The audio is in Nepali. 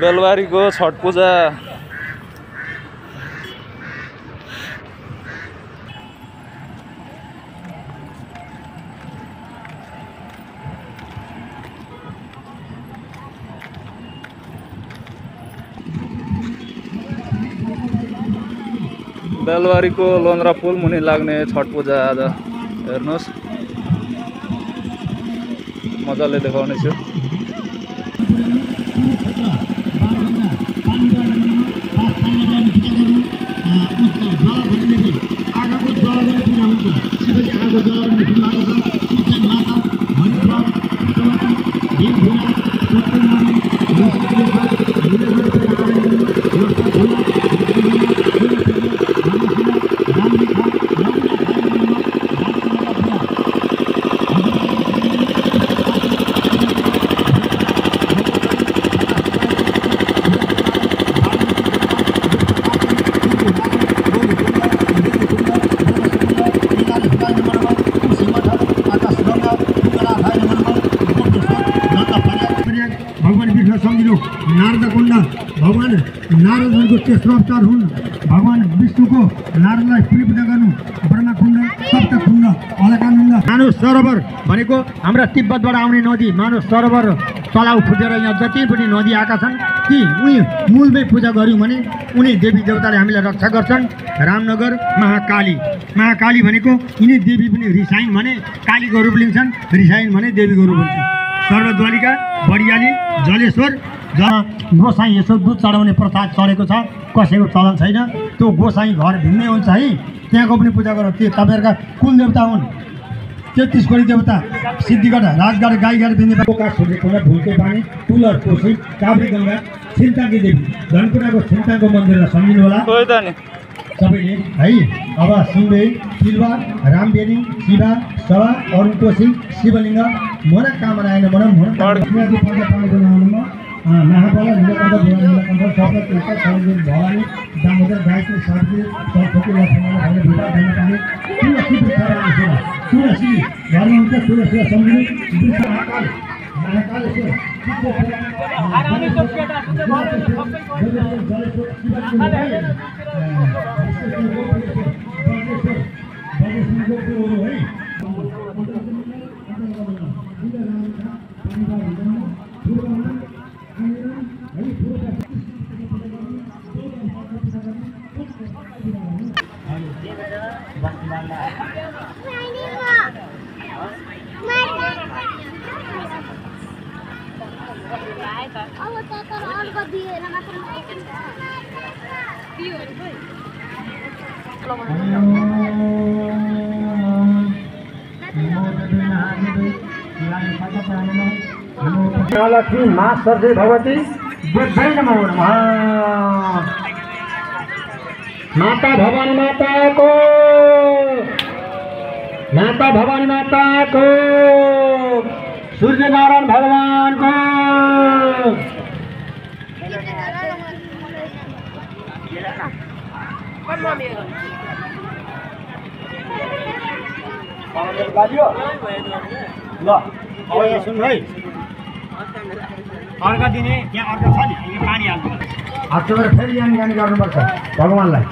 बेलबारीको छठ पूजा बेलबारीको लोन्द्रा पुल मुनि लाग्ने छठ पूजा आज हेर्नुहोस् मजाले देखाउने छु। नारदकुण्ड भगवान नारदको तेस्रो अवतार हुन्। भगवान विष्णुको नारदलाई पूजा गर्नु ब्रह्मकुण्ड सप्तकुण्ड अलकानन्द। मानस सरोवर भनेको हाम्रा तिब्बतबाट आउने नदी मानस सरोवर तलाउ फुटेर यहाँ जति पनि नदी आएका छन् ती उनी मूलमै पूजा गर्यौँ भने उनी देवी देवताले हामीलाई रक्षा गर्छन्। रामनगर महाकाली भनेको यिनी देवी पनि रिसाइन् भने कालीको रूप लिन्छन्, रिसाइन् भने देवीको रूप लिन्छन्। सर्वद्वारिका बडियाली जलेश्वर जहाँ गोसाई यसो दुध चढाउने प्रथा चलेको छ, कसैको चलन छैन। त्यो गोसाई घर भिन्नै हुन्छ है, त्यहाँको पनि पूजा गर। त्यो तपाईँहरूका कुल देवता हुन् 33 कोटी देवता सिद्धिगढ राजगढ गाईघाट दिने सूर्यकुण्ड भुल्के पानी तुलर कोशी काभ्री गङ्गा छिन्ताकी देवी धनकुटाको छिन्ताको मन्दिरलाई सम्झिनु होला सबैले है। अब सिंहै तिलवा रामबेनी शिवा सभा अरुण कोशी शिवलिङ्ग मनोकामनायन महाबल नीलकण्ठ नीलकण्ठ सबै सौर्य भवानी दामोदर गायत्री सावित्री सरस्वती लक्ष्मण भन्ने भित्र जान पानी तुलसी तुलसी घरमा हुन्छ तुलसी सम्झिनु महाकाल लक्ष्मी माँ सर्जे भगवती देव्यै नमो नमः। माता भवानी माता को सूर्य नारायण भगवान को ल अब सुन है अर्घ दिने त्यहाँ अर्घ छ नि पानी हाल्नु फेरि यहाँ गर्नुपर्छ भगवानलाई।